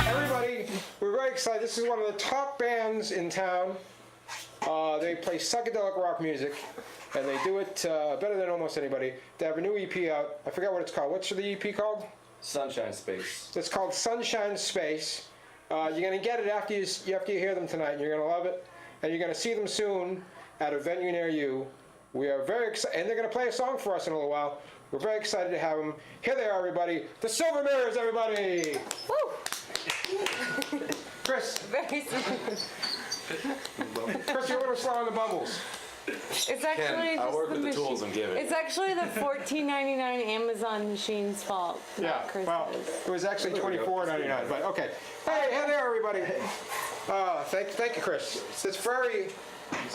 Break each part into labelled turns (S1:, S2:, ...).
S1: Everybody, we're very excited. This is one of the top bands in town. They play psychedelic rock music, and they do it better than almost anybody. They have a new EP out. I forgot what it's called. What's the EP called?
S2: Sunshine Space.
S1: It's called Sunshine Space. You're going to get it after you hear them tonight, and you're going to love it. And you're going to see them soon at a venue near you. We are very excited, and they're going to play a song for us in a little while. We're very excited to have them. Here they are, everybody. The Silver Mirrors, everybody.
S3: Woo!
S1: Chris.
S3: Very smooth.
S1: Chris, you're a little slow on the bubbles.
S3: It's actually
S2: Ken, I'll
S3: just
S2: work
S3: the
S2: with the
S3: machine.
S2: tools I'm giving.
S3: It's actually the $14.99 Amazon machine's fault.
S1: Yeah,
S3: not Chris's.
S1: well, it was actually $24.99, but okay. Hey there, everybody. Thank you, Chris.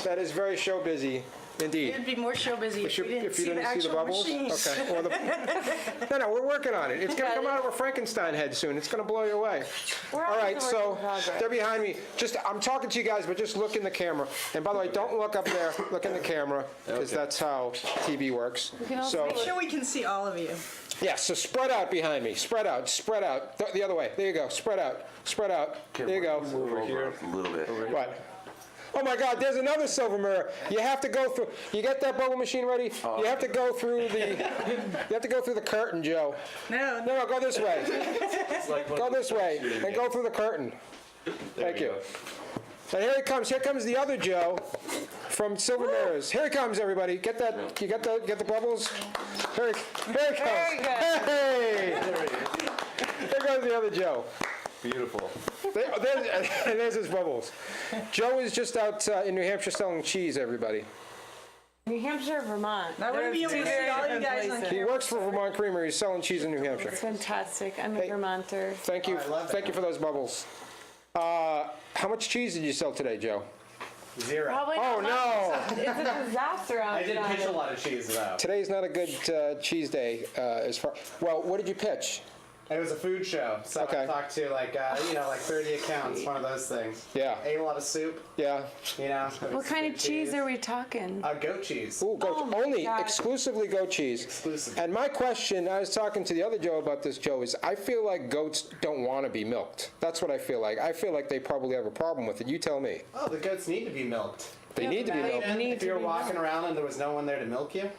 S1: That is very show busy, indeed.
S4: It'd be more show busy if you didn't
S1: If you
S4: see the
S1: didn't see the
S4: actual
S1: bubbles?
S4: machines.
S1: Okay. Well, no, we're working on it. It's going to come out of a Frankenstein head soon. It's going to blow you away.
S3: We're
S1: All right,
S3: always a
S1: so
S3: work in progress.
S1: they're behind me. I'm talking to you guys, but just look in the camera. And by the way, don't look up there. Look in the camera, because that's how TV works.
S3: can all
S1: So,
S3: see
S4: Make sure we can see all of you.
S1: yeah, so spread out behind me. Spread out. The other way. There you go. Spread out. There you go.
S2: Over here a little bit.
S1: What? Oh my God, there's another silver mirror. You have to go through, you get that bubble machine ready? You have to go through the curtain, Joe.
S4: No,
S1: No, go this way. Go this way and go through the curtain. Thank you. And here he comes. Here comes the other Joe from Silver Mirrors. Here he comes, everybody. Get that. You get the bubbles. Here he comes.
S3: There you go.
S1: Hey! There goes the other Joe.
S2: Beautiful.
S1: There's his bubbles. Joe is just out in New Hampshire selling cheese, everybody.
S3: New Hampshire, Vermont.
S4: I wouldn't be able to see all you guys on
S1: He
S4: camera.
S1: works for Vermont Creamery. He's selling cheese in New Hampshire.
S3: It's fantastic. I'm a
S1: Hey.
S3: Vermonter.
S1: Thank you. Thank you for those bubbles. How much cheese did you sell today, Joe?
S5: 0.
S3: Probably
S1: Oh,
S3: not much. It's a disaster out
S5: I did
S3: there.
S5: pitch a lot of cheese though.
S1: Today's not a good cheese day as far. Well, what did you pitch?
S5: It was a food show, so
S1: Okay.
S5: I talked to like 30 accounts, one of those things.
S1: Yeah.
S5: Ate a lot of soup,
S1: Yeah.
S3: What kind of cheese are we talking?
S5: Goat cheese.
S1: Ooh, goat.
S3: Oh my
S1: Only
S3: God.
S1: exclusively goat cheese.
S5: Exclusive.
S1: And my question, I was talking to the other Joe about this, Joe, is I feel like goats don't want to be milked. That's what I feel like. I feel like they probably have a problem with it. You tell me.
S5: Oh, the goats need to be milked.
S1: They need to be milked.
S5: And
S3: need
S5: if
S3: to
S5: you were
S3: be
S5: walking
S3: milked.
S5: around and there was no one there to milk you,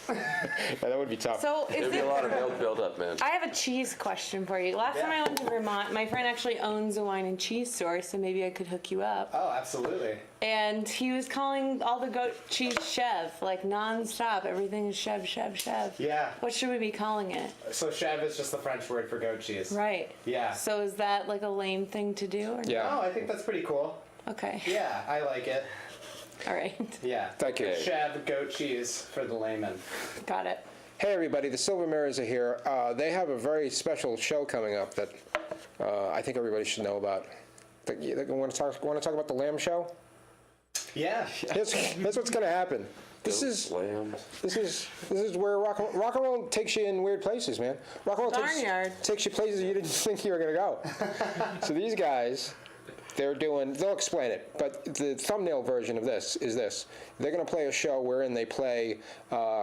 S1: Yeah, that would be tough.
S3: So is
S2: There'd be
S3: it?
S2: a lot of milk built up, man.
S3: I have a cheese question for you. Last time I went to Vermont, my friend actually owns a wine and cheese store, so maybe I could hook you up.
S5: oh, absolutely.
S3: And he was calling all the goat cheese chev, like nonstop. Everything is chev, chev, chev.
S5: Yeah.
S3: What should we be calling it?
S5: So chev is just the French word for goat cheese.
S3: Right.
S5: Yeah.
S3: So is that like a lame thing to do? Or
S1: Yeah.
S5: Oh, I think that's pretty cool.
S3: No? Okay.
S5: Yeah, I like it.
S3: All right.
S5: Yeah.
S1: Thank you.
S5: Chev, goat cheese for the layman.
S3: Got it.
S1: Hey everybody, the Silver Mirrors are here. They have a very special show coming up that I think everybody should know about. Want to talk about the Lamb Show?
S5: Yeah.
S1: Here's what's going to happen. This is where rock and roll takes you in weird places, man. Rock and roll
S3: Barnyard.
S1: takes you places you didn't think you were going to go. So these guys, they'll explain it, but the thumbnail version of this is this. They're going to play a show wherein they play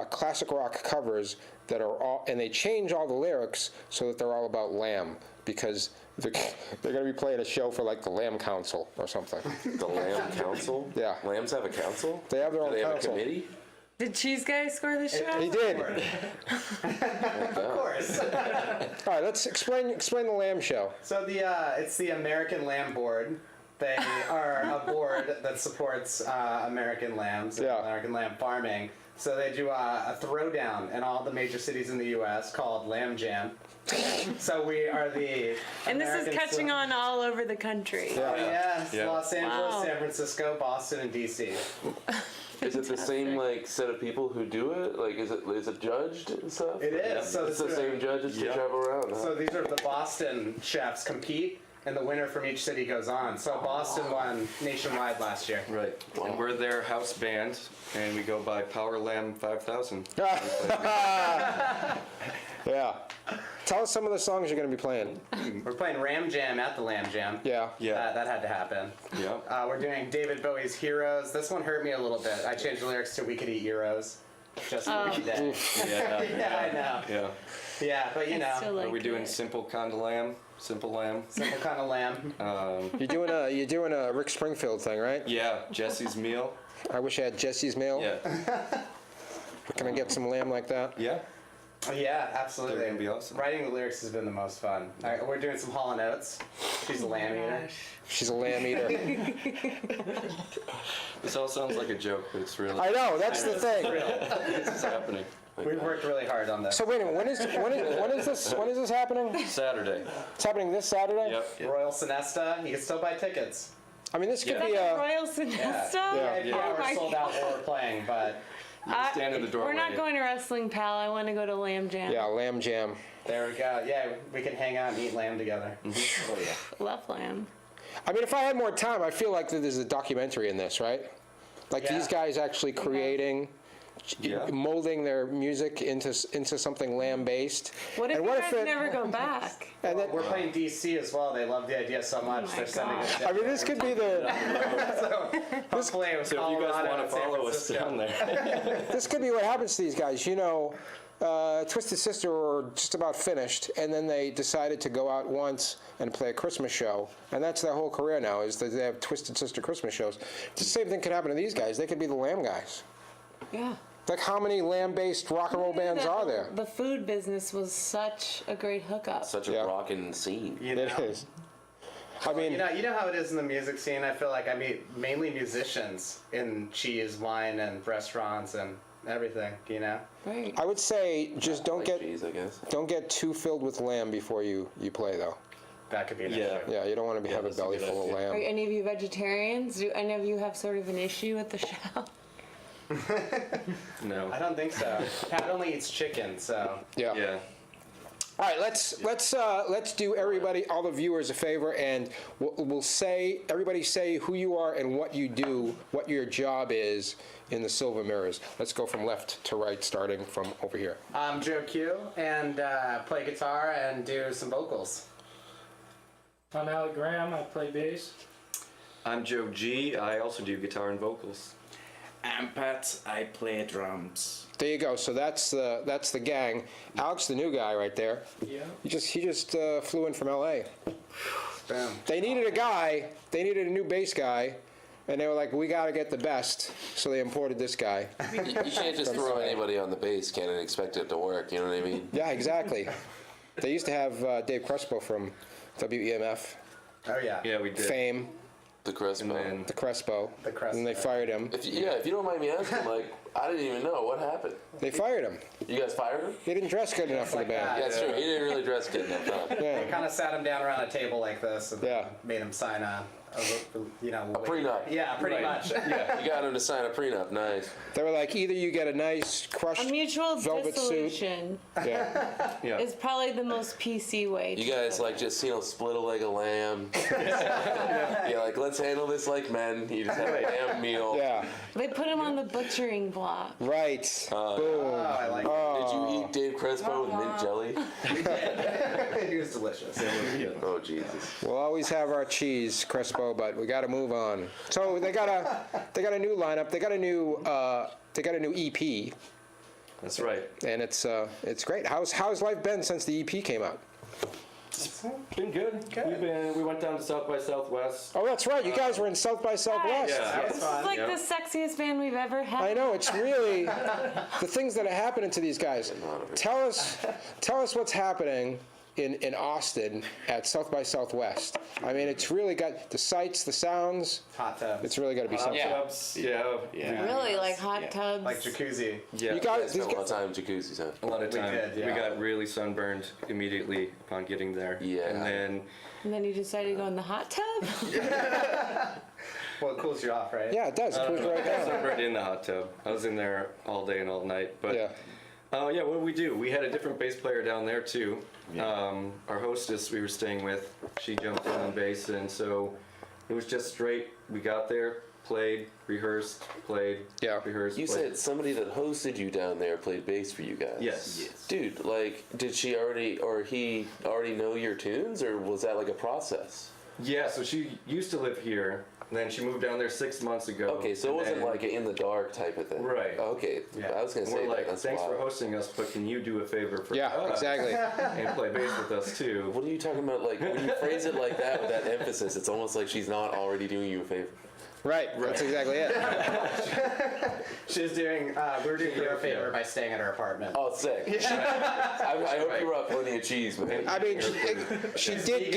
S1: classic rock covers that are all, and they change all the lyrics so that they're all about lamb, because they're going to be playing a show for like the Lamb Council or something.
S2: The Lamb Council?
S1: Yeah.
S2: Lambs have a council?
S1: They have their own
S2: Do they have a
S1: council.
S2: committee?
S3: Did Cheese Guy score the show?
S1: He did.
S5: Of course.
S1: All right, let's explain the Lamb Show.
S5: So it's the American Lamb Board. They are a board that supports American lambs and
S1: Yeah.
S5: American lamb farming. So they do a throwdown in all the major cities in the U.S. called Lamb Jam. So we are the
S3: And this is
S5: American
S3: catching on all over the country.
S5: Oh yes,
S2: Yeah.
S5: Los Angeles,
S3: Wow.
S5: San Francisco, Boston, and D.C.
S2: Is it the same like set of people who do it? Like, is it judged and stuff?
S5: It is. So
S2: It's the same judges to travel around. Huh?
S5: So these are the Boston chefs compete, and the winner from each city goes on. So Boston won nationwide last year.
S6: Right. And we're their house band, and we go by Power Lamb 5000.
S1: Yeah. Tell us some of the songs you're going to be playing.
S5: We're playing Ram Jam at the Lamb Jam.
S1: Yeah.
S6: Yeah.
S5: That had to happen.
S6: Yeah.
S5: We're doing David Bowie's Heroes. This one hurt me a little bit. I changed the lyrics to We Could Eat Euros. Just for today.
S6: Yeah.
S5: Yeah, I know.
S6: Yeah.
S5: Yeah, but you
S3: I
S5: know,
S3: still like
S6: Are we doing
S3: it.
S6: simple kind of lamb? Simple lamb?
S5: simple kind of lamb.
S1: You're doing a Rick Springfield thing, right?
S6: Yeah, Jesse's meal.
S1: I wish I had Jesse's meal.
S6: Yeah.
S1: Can I get some lamb like that?
S6: Yeah.
S5: Yeah, absolutely.
S6: That would be awesome.
S5: Writing the lyrics has been the most fun. We're doing some Hall & Oates. She's a lamb eater.
S3: Gosh.
S1: She's a lamb eater.
S6: This all sounds like a joke, but it's really
S1: I know, that's the thing.
S6: this is happening.
S5: We've worked really hard on this.
S1: So wait a minute, when is this happening?
S6: Saturday.
S1: It's happening this Saturday?
S6: Yep.
S5: Royal Sinesta, you can still buy tickets.
S1: I mean, this could
S6: Yeah.
S1: be a...
S3: Royal Sinesta?
S1: Yeah.
S5: Yeah,
S3: Oh
S5: we're
S3: my
S5: sold out while we're playing, but
S6: Stand in the doorway.
S3: We're not going to Wrestling Pal. I want to go to Lamb Jam.
S1: Yeah, lamb jam.
S5: there we go. Yeah, we can hang out and eat lamb together.
S6: Oh, yeah.
S3: Love lamb.
S1: I mean, if I had more time, I feel like that there's a documentary in this, right? Like
S5: Yeah.
S1: these guys actually creating,
S6: Yeah.
S1: molding their music into something lamb-based.
S3: What if
S1: And
S3: you
S1: what
S3: guys
S1: if it-
S3: never go back?
S1: And then,
S5: We're playing DC as well. They love the idea so much.
S3: Oh my
S5: They're sending us.
S1: I mean, this could be the...
S5: Hopefully it was
S6: So if you guys
S5: Colorado
S6: want
S5: and
S6: to
S5: San
S6: follow us
S5: Francisco.
S6: down there.
S1: This could be what happens to these guys. You know, Twisted Sister were just about finished, and then they decided to go out once and play a Christmas show, and that's their whole career now, is that they have Twisted Sister Christmas shows. The same thing could happen to these guys. They could be the Lamb guys.
S3: Yeah.
S1: Like, how many Lamb-based rock and roll bands are there?
S3: The food business was such a great hookup.
S2: Such a
S1: Yeah.
S2: rockin' scene.
S5: You know?
S1: It is. I mean,
S5: You know how it is in the music scene. I feel like I meet mainly musicians in cheese, wine, and restaurants and everything. You know.
S3: Right.
S1: I would say just don't
S2: Like
S1: get
S2: cheese, I guess.
S1: too filled with lamb before you play, though.
S5: That could be an
S6: Yeah.
S5: issue.
S1: Yeah, you don't want to have a
S6: that's a
S1: belly
S6: good
S1: full of
S6: idea.
S3: Are
S1: lamb.
S3: any of you vegetarians? Do any of you have sort of an issue with the show?
S6: No.
S5: I don't think so. Pat only eats chicken, so.
S1: Yeah.
S6: Yeah.
S1: All right, let's do all the viewers a favor, and we'll say, everybody say who you are and what you do, what your job is in the Silver Mirrors. Let's go from left to right, starting from over here.
S5: I'm Joe Q, and play guitar and do some vocals.
S7: I'm Alec Graham. I play bass.
S6: I'm Joe G. I also do guitar and vocals.
S8: I'm Pat. I play drums.
S1: There you go. So that's the gang. Alex, the new guy right there.
S7: Yeah.
S1: He just flew in from L.A.
S5: Boom.
S1: They needed a guy. They needed a new bass guy, and they were like, "We got to get the best." So they imported this guy.
S2: You can't just throw anybody on the bass, can, and expect it to work. You know what I mean?
S1: Yeah, exactly. They used to have Dave Crespo from WEMF
S5: Oh yeah.
S6: Yeah, we did.
S1: fame,
S2: The Crespo.
S6: And
S1: the Crespo,
S5: The Crespo.
S1: and they fired him.
S2: If you don't mind me asking, like, I didn't even know what happened.
S1: They fired him.
S2: You guys fired him?
S1: He didn't dress good enough for the
S5: like
S1: band.
S5: that.
S2: Yeah, it's true. He didn't really dress good enough. Huh?
S1: Yeah.
S5: Kind of sat him down around a table like this and
S1: Yeah.
S5: made him sign a
S2: prenup.
S5: Yeah, pretty much.
S2: You got him to sign a prenup. Nice.
S1: They were like, either you get a nice crushed
S3: A mutual
S1: velvet suit.
S3: dissolution
S1: Yeah.
S6: yeah.
S3: is probably the most PC way.
S2: You guys like just split a leg of lamb. You're like, let's handle this like men. You just have a lamb meal.
S1: Yeah.
S3: They put him on the butchering block.
S1: Right.
S5: Oh,
S1: Boom.
S5: I like
S2: Did you eat Dave Crespo with mint jelly?
S5: it. He was delicious.
S2: Oh Jesus.
S1: We'll always have our cheese, Crespo, but we got to move on. So they got a new lineup. They got a new EP,
S6: That's right.
S1: and it's great. How's life been since the EP came out?
S6: It's been good. We went down to South by Southwest.
S1: Oh, that's right. You guys were in South by Southwest.
S6: Yeah.
S5: That was
S3: This
S5: fun.
S3: is like
S6: Yeah.
S3: the sexiest band we've ever had.
S1: I know, it's really the things that are happening to these guys. Tell us what's happening in Austin at South by Southwest. I mean, it's really got the sights, the sounds.
S5: Hot tubs.
S1: It's really got to be something.
S6: Tubs. Yeah.
S3: Really, like hot tubs.
S5: Like jacuzzi.
S6: Yeah.
S1: You
S2: I
S1: guys, these
S2: spent a lot
S1: guys,
S2: of time in jacuzzis, huh?
S6: A lot of
S5: We
S6: time.
S5: did, yeah.
S6: We got really sunburned immediately upon getting there.
S2: Yeah.
S6: And then
S3: And then you decided to go in the hot tub?
S5: Well, it cools you off, right?
S1: yeah, it does. It cools right down.
S6: sunburned in the hot tub. I was in there all day and all night. But
S1: Yeah.
S6: yeah, what did we do? We had a different bass player down there too. Our hostess we were staying with, she jumped in on bass, and so it was just straight. We got there, played, rehearsed, played,
S1: Yeah.
S6: rehearsed.
S2: You
S6: played.
S2: said somebody that hosted you down there played bass for you guys.
S6: Yes.
S2: Dude, like, did she already or he already know your tunes, or was that like a process?
S6: Yeah, so she used to live here, and then she moved down there 6 months ago.
S2: Okay, so it
S6: and
S2: wasn't
S6: then
S2: like an in the dark type of thing.
S6: Right.
S2: Okay,
S5: Yeah.
S2: I was gonna
S6: we're
S2: say
S6: like,
S2: that's
S6: thanks for
S2: wild.
S6: hosting us, but can you do a favor for
S1: Yeah,
S6: us
S1: exactly.
S6: and play bass with us too?
S2: What are you talking about? Like when you phrase it like that with that emphasis, it's almost like she's not already doing you a favor.
S1: Right, that's exactly it.
S5: She's doing. We're doing her a favor by staying at her apartment.
S2: Oh, sick. I hope you brought plenty of cheese, man.
S1: I mean, she did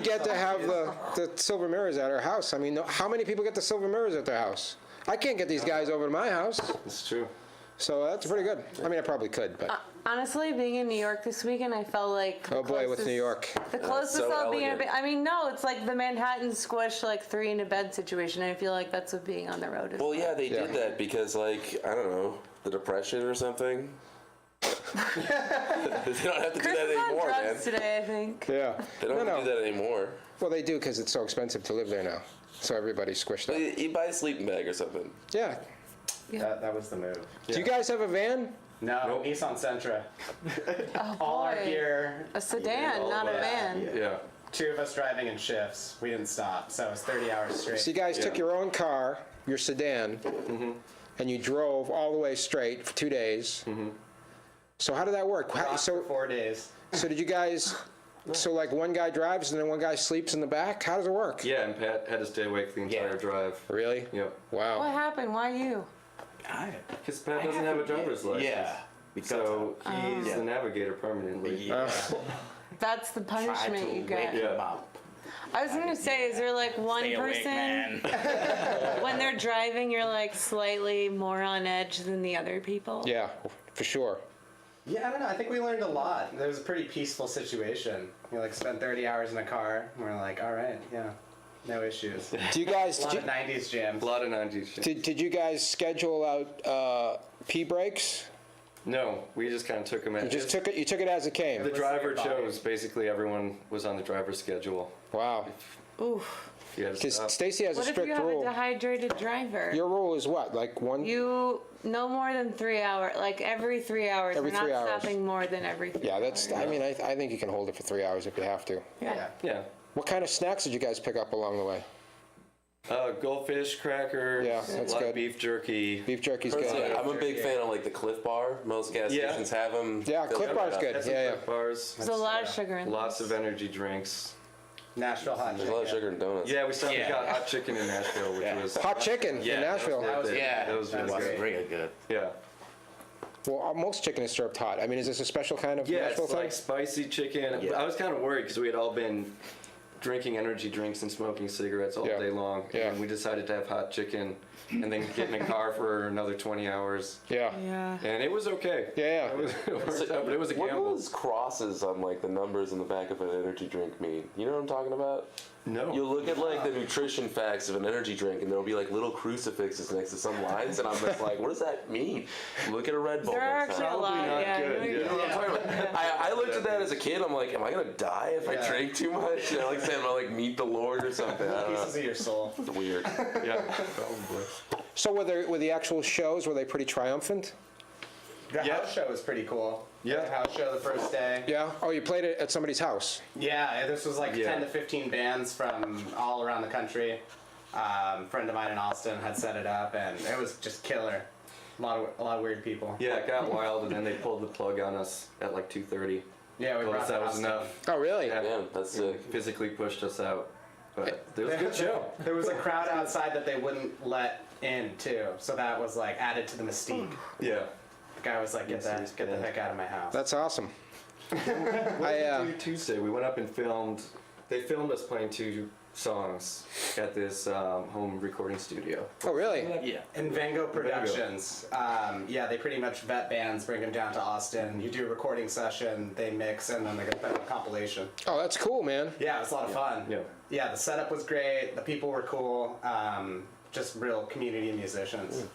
S1: get to have the silver mirrors at her house. I mean, how many people get the silver mirrors at their house? I can't get these guys over to my house,
S6: It's true.
S1: so that's pretty good. I mean, I probably could, but
S3: Honestly, being in New York this weekend, I felt like
S1: oh boy, with New York.
S3: The closest
S2: so
S3: I'll be in a
S2: elegant.
S3: bit. I mean, no, it's like the Manhattan squish, like 3 in a bed situation. I feel like that's what being on the road is.
S2: Well, yeah, they
S1: Yeah.
S2: did that because, like, I don't know, the Depression or something. They don't have to do
S3: Chris
S2: that
S3: is on
S2: anymore, man.
S3: drugs today, I think.
S1: Yeah.
S2: They don't have to do that anymore.
S1: Well, they do because it's so expensive to live there now. So everybody's squished up.
S2: You buy a sleeping bag or something.
S1: Yeah.
S5: That was the move.
S1: Do you guys have a van?
S5: No, Nissan Sentra.
S3: Oh,
S5: All our
S3: boy.
S5: gear.
S3: A sedan, not a van.
S6: Yeah.
S5: 2 of us driving in shifts. We didn't stop, so it was 30 hours straight.
S1: So you guys took your own car, your sedan, and you drove all the way straight for 2 days. So how did that work?
S5: Rocked for 4 days.
S1: So did you guys? So like one guy drives and then one guy sleeps in the back? How does it work?
S6: Yeah, and Pat had to stay awake the entire drive.
S1: Really?
S6: Yep.
S3: What
S1: Wow.
S3: happened? Why you?
S6: Because Pat doesn't have a driver's license.
S8: Yeah. Because
S6: So he's
S8: Yeah.
S6: the navigator permanently.
S8: yeah.
S3: That's the
S8: Try
S3: punishment
S8: to
S3: you
S8: wake
S3: get.
S6: Yeah.
S8: him up.
S3: I was gonna say, is there like one
S8: Stay awake,
S3: person
S8: man.
S3: when they're driving, you're like slightly more on edge than the other people?
S1: Yeah, for sure.
S5: Yeah, I don't know. I think we learned a lot. It was a pretty peaceful situation. We like spent 30 hours in a car. And we're like, all right, yeah, no issues.
S1: Do you guys?
S5: A lot of 90s jams.
S6: A lot of 90s shit.
S1: Did you guys schedule out pee breaks?
S6: No, we just kind of took him at
S1: You just took it. You took it as it came.
S6: The driver
S5: Listen to your body.
S6: chose. Basically, everyone was on the driver's schedule.
S1: Wow.
S3: Oof.
S6: You had to
S1: Because
S6: stop.
S1: Stacy has a
S3: What if you
S1: strict
S3: have a
S1: rule.
S3: dehydrated driver?
S1: Your rule is what? Like one?
S3: You no more than 3 hours, like every 3 hours.
S1: Every
S3: We're not
S1: 3 hours.
S3: stopping more than every 3
S1: Yeah,
S3: hours.
S1: that's. I mean, I think you can hold it for 3 hours if you have to.
S3: Yeah.
S6: Yeah.
S1: What kind of snacks did you guys pick up along the way?
S6: Goldfish, crackers,
S1: Yeah, that's
S6: a lot
S1: good.
S6: of beef jerky.
S1: Beef jerky's
S2: Personally,
S1: good.
S2: I'm a big fan of like the Cliff Bar. Most gas
S6: Yeah.
S2: stations have them.
S1: Yeah, Cliff Bar's good.
S6: Had some
S1: Yeah, yeah.
S6: Clif bars.
S3: There's a lot of sugar in
S6: Lots
S3: those.
S6: of energy drinks.
S5: Nashville hot
S2: There's a lot of
S5: chicken.
S2: sugar in donuts.
S6: Yeah, we suddenly
S8: Yeah.
S6: got hot chicken in Nashville, which
S8: Yeah.
S6: was
S1: Hot chicken
S6: yeah,
S1: in Nashville.
S6: That was, worth it.
S8: Yeah.
S6: that was really
S8: It was
S6: good.
S8: really good.
S6: Yeah,
S1: Well, most chicken is served hot. I mean, is this a special kind of
S6: yeah,
S1: Nashville
S6: it's
S1: thing?
S6: like spicy chicken.
S8: Yeah.
S6: I was kind of worried because we had all been drinking energy drinks and smoking cigarettes all
S1: Yeah.
S6: day long,
S1: Yeah.
S6: and we decided to have hot chicken, and then get in a car for another 20 hours,
S1: Yeah.
S3: Yeah.
S6: and it was okay.
S1: Yeah,
S6: It, was, it worked out, but it was a
S2: What do
S6: gamble.
S2: those crosses on like the numbers in the back of an energy drink mean? You know what I'm talking about?
S6: No.
S2: You look at like the nutrition facts of an energy drink, and there'll be like little crucifixes next to some lines, and I'm just like, what does that mean? Look at a Red Bull.
S3: There are
S2: next
S3: actually
S2: time.
S3: a lot.
S6: Probably not
S3: Yeah.
S6: good,
S3: you know
S6: yeah.
S3: what
S2: I'm talking about. I looked at that as a kid. I'm like, am I gonna die if I
S5: Yeah.
S2: drink too much? And I like saying, I'm gonna like meet the Lord or something. I don't
S5: Pieces
S2: know.
S5: of your soul.
S2: It's weird.
S6: Yeah, probably.
S1: So were the actual shows, were they pretty triumphant?
S5: The
S6: Yeah.
S5: house show was pretty cool.
S6: Yeah.
S5: The house show the first day.
S1: Yeah? Oh, you played it at somebody's house?
S5: Yeah, this was like
S6: Yeah.
S5: 10 to 15 bands from all around the country. Friend of mine in Austin had set it up, and it was just killer. A lot of weird people.
S6: Yeah, it got wild, and then they pulled the plug on us at like 2:30.
S5: Yeah, we
S6: Told
S5: brought
S6: us
S5: the
S6: that was
S5: house
S6: enough.
S1: Oh, really?
S6: Yeah.
S2: Yeah, that's sick.
S6: Physically pushed us out, but it was a good show.
S5: There was a crowd outside that they wouldn't let in too, so that was like added to the mystique.
S6: Yeah.
S5: The guy was like, "Get the heck out of my house."
S1: That's awesome.
S6: What did we do Tuesday? We went up and filmed. They filmed us playing 2 songs at this home recording studio.
S1: Oh, really?
S8: Yeah.
S5: Invengo Productions. Yeah, they pretty much vet bands, bring them down to Austin. You do a recording session, they mix, and then they get a compilation.
S1: Oh, that's cool, man.
S5: Yeah, it was a lot of fun.
S6: Yeah.
S5: Yeah, the setup was great. The people were cool. Just real community musicians.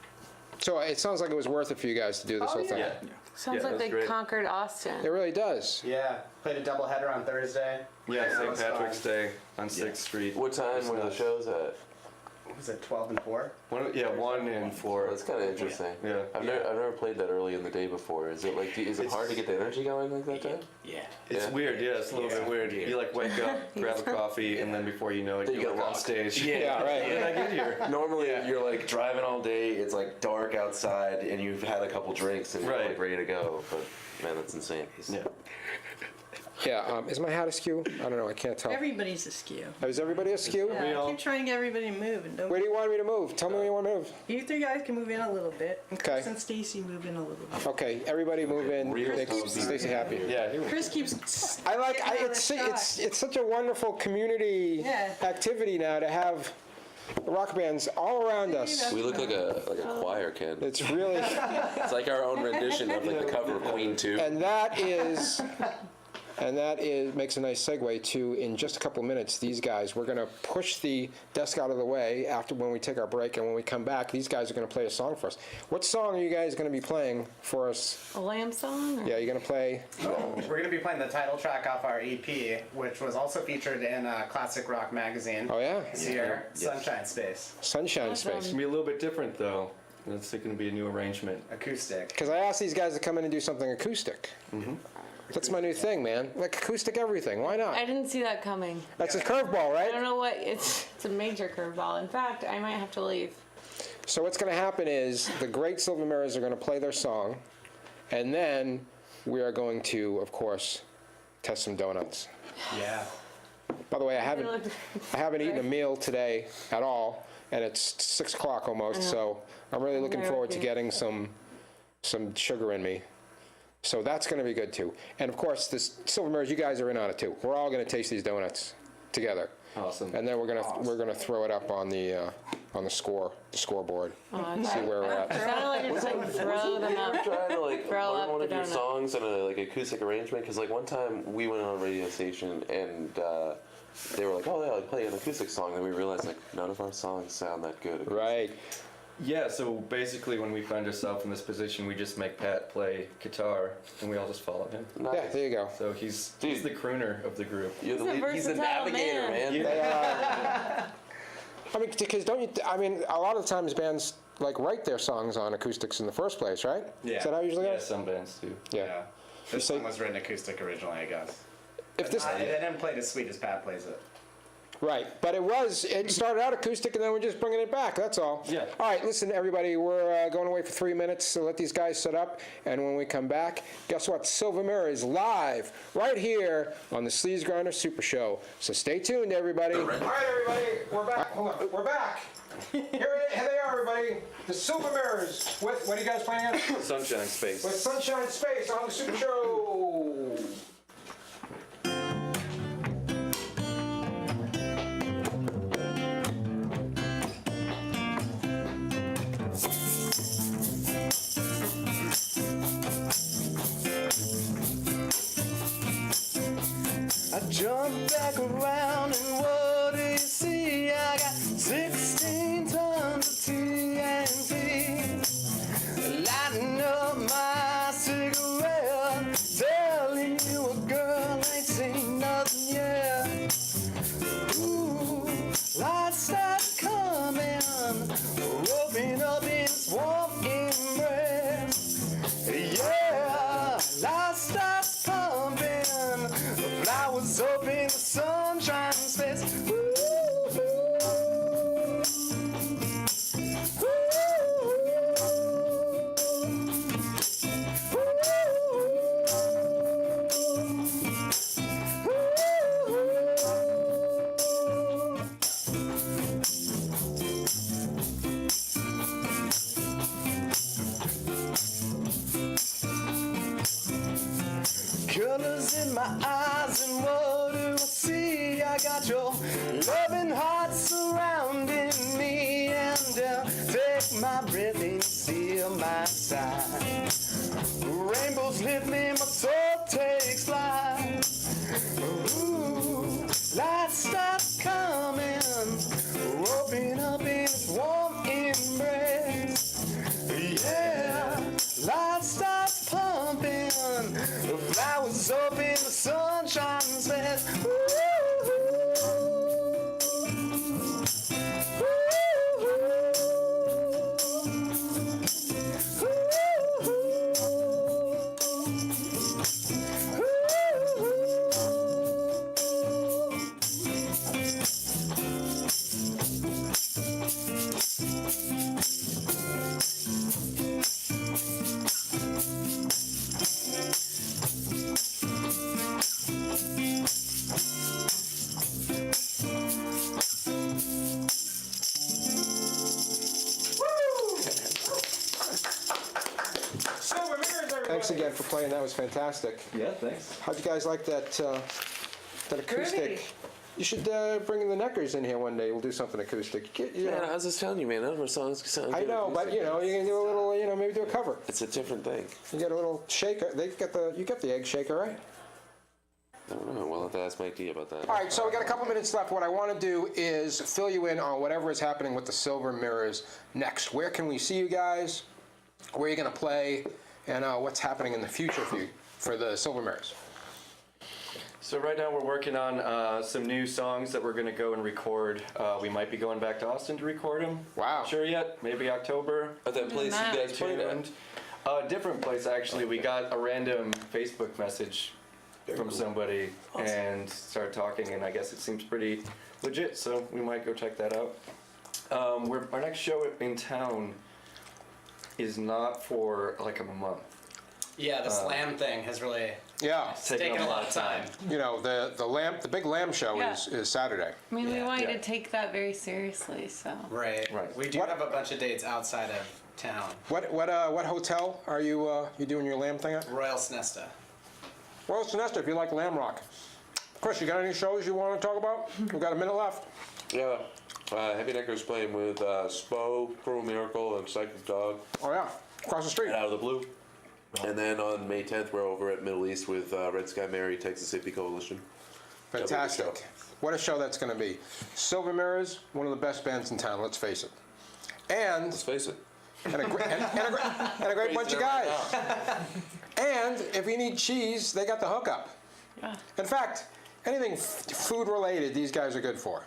S1: So it sounds like it was worth it for you guys to do this whole thing.
S6: Yeah.
S3: Sounds
S6: Yeah,
S3: like
S6: that's
S3: they
S6: great.
S3: conquered Austin.
S1: It really does.
S5: Yeah, played a doubleheader on Thursday.
S6: Yeah,
S5: That
S6: St.
S5: was
S6: Patrick's
S5: fun.
S6: Day on 6th Street.
S2: What time were the shows at?
S5: was it 12 and 4?
S6: 1 and 4.
S2: That's kind of interesting.
S6: Yeah.
S2: I've never played that early in the day before. Is it like is it hard to get the energy going like that time?
S8: Yeah.
S6: It's
S2: Yeah.
S6: weird, yeah, it's a little bit weird. You like wake up, grab a coffee, and then before you know it,
S2: Then you
S6: you're
S2: get
S6: like on
S2: lost.
S6: stage.
S1: Yeah, right.
S6: How did I get here?
S2: Normally, you're like driving all day. It's like dark outside, and you've had a couple drinks, and you're
S6: Right.
S2: like ready to go. But man, that's insane.
S6: Yeah.
S1: Yeah, is my hat askew? I don't know, I can't tell.
S4: Everybody's askew.
S1: Is everybody askew?
S4: Yeah, I keep trying to get everybody to move, and don't.
S1: Where do you want me to move? Tell me where you want me to move.
S4: You three guys can move in a little bit. And
S1: Okay.
S4: Chris and Stacy move in a little bit.
S1: Okay, everybody move in, make Stacy happy.
S6: Yeah, here we
S4: Chris keeps.
S1: I like,
S4: getting out of the shot.
S1: it's such a wonderful community
S4: Yeah.
S1: activity now to have rock bands all around us.
S2: We look like a choir, Ken.
S1: It's really,
S2: It's like our own rendition of like the cover of Queen 2.
S1: and that makes a nice segue to, in just a couple minutes, these guys, we're gonna push the desk out of the way after when we take our break, and when we come back, these guys are gonna play a song for us. What song are you guys gonna be playing for us?
S3: A lamb song? Or?
S1: Yeah, you're gonna play,
S5: We're going to be playing the title track off our EP, which was also featured in Classic Rock magazine
S1: oh yeah,
S5: this year, Sunshine Space,
S1: Sunshine
S3: Awesome.
S1: Space.
S6: It's gonna be a little bit different though. It's gonna be a new arrangement.
S5: acoustic.
S1: Because I asked these guys to come in and do something acoustic. That's my new thing, man. Like acoustic everything. Why not?
S3: I didn't see that coming.
S1: That's a curveball,
S3: I
S1: right?
S3: don't know what, it's a major curveball. In fact, I might have to leave.
S1: So what's going to happen is the great Silver Mirrors are going to play their song, and then we are going to, of course, test some donuts.
S5: Yeah.
S1: By the way, I haven't eaten a meal today at all, and it's 6 o'clock almost. So I'm really looking forward to getting some sugar in me. So that's going to be good too. And of course, this Silver Mirrors, you guys are in on it too. We're all going to taste these donuts together.
S6: Awesome.
S1: And then we're gonna throw it up on the scoreboard. See where we're at.
S3: It sounded like you're saying throw them up.
S2: Trying to like
S3: Throw
S2: learn
S3: up
S2: one
S3: the
S2: of your
S3: donut.
S2: songs in a like acoustic arrangement, because like one time we went on a radio station and they were like, oh yeah, like play an acoustic song, and we realized like none of our songs sound that good.
S1: Right.
S6: Yeah, so basically when we find ourselves in this position, we just make Pat play guitar, and we all just follow him.
S2: Nice.
S1: Yeah. There you go.
S6: So he's
S2: Dude.
S6: the crooner of the group.
S2: You're the
S3: He's a
S2: lead, he's the
S3: versatile
S2: navigator,
S3: man.
S2: man.
S1: I mean, because don't you? I mean, a lot of times bands like write their songs on acoustics in the first place, right?
S5: Yeah.
S1: Is that how it usually
S6: Yeah,
S1: goes?
S6: some bands do.
S1: Yeah.
S5: This
S1: say-
S5: song was written acoustic originally, I guess.
S1: If this.
S5: They didn't play it as sweet as Pat plays it.
S1: Right, but it started out acoustic, and then we're just bringing it back, that's all.
S6: Yeah.
S1: All right, listen, everybody, we're going away for 3 minutes, so let these guys set up, and when we come back, guess what? Silver Mirror is live right here on the Sleazegrinder Super Show. So stay tuned, everybody. All right, everybody, we're back. Hold on, we're back. Here they are, everybody. The Silver Mirrors with, what are you guys playing at?
S6: Sunshine Space.
S1: With Sunshine Space on the Super Show.
S9: I jump back around and what do you see? I got 16 tons of TNT lighting up my cigarette, telling you a girl ain't seen nothing yet. Ooh, lights start coming, roping up in its warm embrace. Yeah, lights start pumping, flowers up in the sunshine space. Ooh, colors in my eyes, and what do I see? I got your loving heart surrounding me, and take my breath and seal my side. Rainbows lift me, my soul takes flight. Ooh, lights start coming, roping up in its warm embrace. Yeah, lights start pumping, the flowers up in the sunshine space. Ooh, ooh, ooh.
S1: thanks again for playing. That was fantastic.
S6: Yeah, thanks.
S1: How'd you guys like that that acoustic?
S3: Groovy.
S1: You should bring the Neckers in here one day. We'll do something acoustic.
S2: Man, I was just telling you, man, none of our songs sound
S1: I
S2: good
S1: know, but
S2: acoustic.
S1: you can do a little, maybe do a cover.
S2: It's a different thing.
S1: You get a little shaker. You got the egg shaker, right?
S2: I don't know. We'll have to ask Mike D about that.
S1: All right, so we got a couple minutes left. What I want to do is fill you in on whatever is happening with the Silver Mirrors next. Where can we see you guys? Where are you going to play? And what's happening in the future for the Silver Mirrors?
S6: So right now we're working on some new songs that we're going to go and record. We might be going back to Austin to record them.
S1: Wow.
S6: Not sure yet. Maybe October.
S2: At that place you guys played at?
S6: Tuned. Different place actually. We got a random Facebook message from somebody and started talking, and I guess it seems pretty legit, so we might go check that out. Our next show in town is not for like a month.
S5: Yeah, the slam thing has really
S1: Yeah,
S5: taken a lot of time.
S1: the big lamb show
S3: Yeah.
S1: is Saturday.
S3: I mean, we
S5: Yeah.
S3: want you
S6: Yeah.
S3: to take that very seriously, so.
S5: Right.
S6: Right.
S5: We do
S1: What-
S5: have a bunch of dates outside of town.
S1: What hotel are you doing your lamb thing at?
S5: Royal Snesta.
S1: Well, Sinesta, if you like lamb rock. Chris, you got any shows you want to talk about? We've got a minute left.
S2: Yeah. Heavy Necker's playing with Spo, Cruel Miracle, and Psychic Dog
S1: Oh yeah, across the street.
S2: out of the blue. And then on May 10th, we're over at Middle East with Red Sky Mary, Texas Hippie Coalition.
S1: Fantastic.
S2: Double show.
S1: What a show that's going to be. Silver Mirrors, one of the best bands in town, let's face it. And
S2: Let's face it.
S1: a great bunch of guys. And if you need cheese, they got the hookup.
S3: Yeah.
S1: In fact, anything food related, these guys are good for.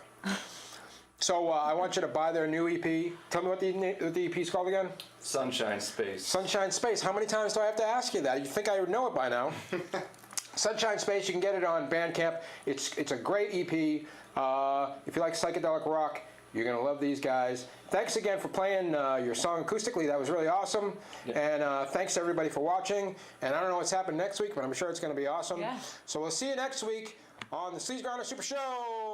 S1: So I want you to buy their new EP. Tell me what the EP is called again.
S6: Sunshine Space.
S1: Sunshine Space. How many times do I have to ask you that? You think I would know it by now. Sunshine Space, you can get it on Bandcamp. It's a great EP. If you like psychedelic rock, you're going to love these guys. Thanks again for playing your song acoustically. That was really awesome.
S6: Yeah.
S1: And thanks to everybody for watching. And I don't know what's happening next week, but I'm sure it's going to be awesome.
S3: Yeah.
S1: So we'll see you next week on the Sleazegrinder Super Show.